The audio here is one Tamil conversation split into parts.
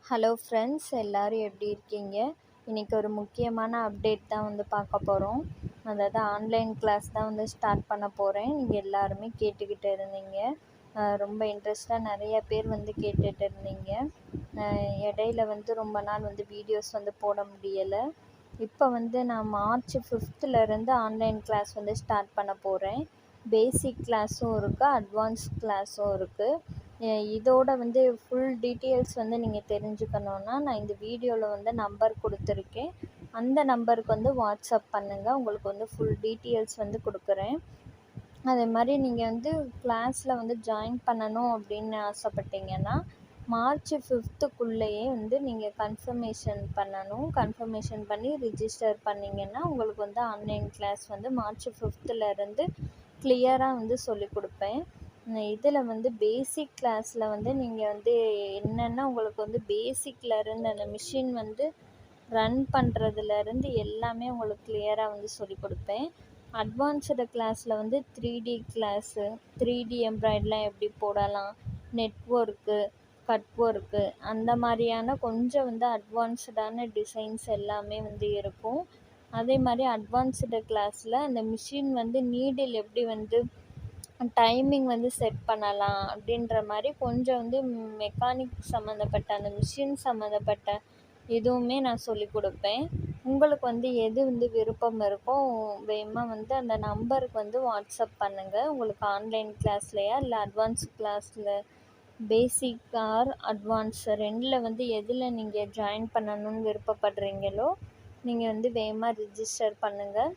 ஹலோ ஃப்ரெண்ட்ஸ், எல்லோரும் எப்படி இருக்கீங்க? இன்றைக்கி ஒரு முக்கியமான அப்டேட் தான் வந்து பார்க்க போகிறோம். அதாவது ஆன்லைன் கிளாஸ் தான் வந்து ஸ்டார்ட் பண்ண போகிறேன். நீங்கள் எல்லாருமே கேட்டுக்கிட்டு இருந்தீங்க. ரொம்ப இன்ட்ரெஸ்ட்டாக நிறைய பேர் வந்து கேட்டுட்டு இருந்தீங்க. இடையில வந்து ரொம்ப நாள் வந்து வீடியோஸ் வந்து போட முடியலை. இப்போ வந்து நான் மார்ச் 5லேருந்து ஆன்லைன் கிளாஸ் வந்து ஸ்டார்ட் பண்ண போகிறேன். பேசிக் கிளாஸும் இருக்குது, அட்வான்ஸ் கிளாஸும் இருக்குது. இதோட வந்து ஃபுல் டீட்டெயில்ஸ் வந்து நீங்கள் தெரிஞ்சுக்கணுன்னா நான் இந்த வீடியோவில் வந்து நம்பர் கொடுத்துருக்கேன். அந்த நம்பருக்கு வந்து வாட்ஸ்அப் பண்ணுங்கள். உங்களுக்கு வந்து ஃபுல் டீட்டெயில்ஸ் வந்து கொடுக்குறேன். அதே மாதிரி நீங்கள் வந்து கிளாஸில் வந்து ஜாயின் பண்ணணும் அப்படின்னு ஆசைப்பட்டீங்கன்னா மார்ச் 5க்குள்ளேயே வந்து நீங்கள் கன்ஃபர்மேஷன் பண்ணணும். கன்ஃபர்மேஷன் பண்ணி ரிஜிஸ்டர் பண்ணிங்கன்னா உங்களுக்கு வந்து ஆன்லைன் கிளாஸ் வந்து மார்ச் 5லேருந்து கிளியராக வந்து சொல்லிக் கொடுப்பேன். இதில் வந்து பேசிக் கிளாஸில் வந்து நீங்கள் வந்து என்னென்னா உங்களுக்கு வந்து பேசிக்லேருந்து அந்த மிஷின் வந்து ரன் பண்ணுறதுலேருந்து எல்லாமே உங்களுக்கு கிளியராக வந்து சொல்லிக் கொடுப்பேன். அட்வான்ஸ்டு கிளாஸில் வந்து 3D கிளாஸு, 3D எம்ப்ராய்டரிலாம் எப்படி போடலாம், நெட்ஒர்க்கு, கட் ஒர்க்கு, அந்த மாதிரியான கொஞ்சம் வந்து அட்வான்ஸ்டான டிசைன்ஸ் எல்லாமே வந்து இருக்கும். அதே மாதிரி அட்வான்ஸ்டு கிளாஸில் அந்த மிஷின் வந்து நீடில் எப்படி வந்து டைமிங் வந்து செட் பண்ணலாம் அப்படின்ற மாதிரி கொஞ்சம் வந்து மெக்கானிக் சம்மந்தப்பட்ட அந்த மிஷின் சம்மந்தப்பட்ட எதுவுமே நான் சொல்லிக் கொடுப்பேன். உங்களுக்கு வந்து எது வந்து விருப்பம் இருக்கோ வேகமாக வந்து அந்த நம்பருக்கு வந்து வாட்ஸ்அப் பண்ணுங்கள். உங்களுக்கு ஆன்லைன் கிளாஸ்லையா இல்லை அட்வான்ஸ் கிளாஸில் பேசிக் ஆர் அட்வான்ஸ் ரெண்டில் வந்து எதில் நீங்கள் ஜாயின் பண்ணணும்னு விருப்பப்படுறீங்களோ நீங்கள் வந்து வேகமாக ரிஜிஸ்டர் பண்ணுங்கள்.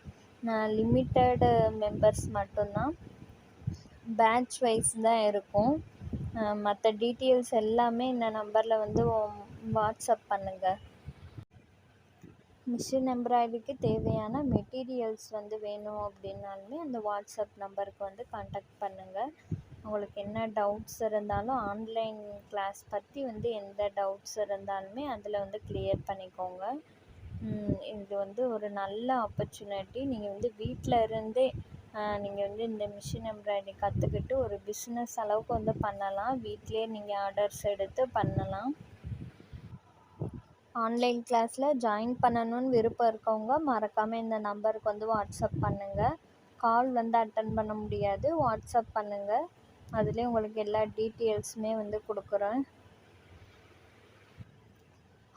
நான் லிமிட்டடு மெம்பர்ஸ் மட்டும்தான், பேட்ச் வைஸ் தான் இருக்கும். மற்ற டீட்டெயில்ஸ் எல்லாமே இந்த நம்பரில் வந்து வாட்ஸ்அப் பண்ணுங்கள். மிஷின் எம்ப்ராய்டரிக்கு தேவையான மெட்டீரியல்ஸ் வந்து வேணும் அப்படின்னாலுமே அந்த வாட்ஸ்அப் நம்பருக்கு வந்து காண்டாக்ட் பண்ணுங்கள். உங்களுக்கு என்ன டவுட்ஸ் இருந்தாலும் ஆன்லைன் கிளாஸ் பற்றி வந்து எந்த டவுட்ஸ் இருந்தாலுமே அதில் வந்து கிளியர் பண்ணிக்கோங்க. இது வந்து ஒரு நல்ல ஆப்பர்ச்சுனிட்டி. நீங்கள் வந்து வீட்டில் இருந்தே நீங்கள் வந்து இந்த மிஷின் எம்ப்ராய்டரி கற்றுக்கிட்டு ஒரு பிஸ்னஸ் அளவுக்கு வந்து பண்ணலாம். வீட்டிலே நீங்கள் ஆர்டர்ஸ் எடுத்து பண்ணலாம். ஆன்லைன் கிளாஸில் ஜாயின் பண்ணணும்னு விருப்பம் இருக்கவங்க மறக்காமல் இந்த நம்பருக்கு வந்து வாட்ஸ்அப் பண்ணுங்கள். கால் வந்து அட்டன் பண்ண முடியாது, வாட்ஸ்அப் பண்ணுங்கள். அதுலேயே உங்களுக்கு எல்லா டீட்டெயில்ஸுமே வந்து கொடுக்குறேன்.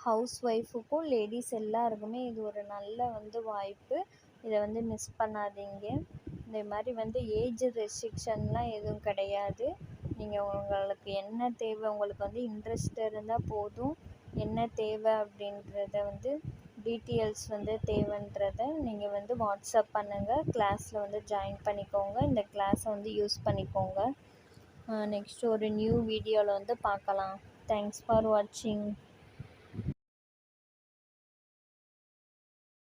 ஹவுஸ் ஒய்ஃபுக்கும் லேடிஸ் எல்லாருக்குமே இது ஒரு நல்ல வந்து வாய்ப்பு. இதை வந்து மிஸ் பண்ணாதீங்க. இந்த மாதிரி வந்து ஏஜ் ரெஸ்ட்ரிக்ஷன்லாம் எதுவும் கிடையாது. நீங்கள் உங்களுக்கு என்ன தேவை, உங்களுக்கு வந்து இன்ட்ரெஸ்ட் இருந்தால் போதும். என்ன தேவை அப்படின்றத வந்து டீட்டெயில்ஸ் வந்து தேவைன்றதை நீங்கள் வந்து வாட்ஸ்அப் பண்ணுங்கள். கிளாஸில் வந்து ஜாயின் பண்ணிக்கோங்க. இந்த கிளாஸை வந்து யூஸ் பண்ணிக்கோங்க. நெக்ஸ்ட் ஒரு நியூ வீடியோவில் வந்து பார்க்கலாம். தேங்க்ஸ் ஃபார் வாட்சிங்.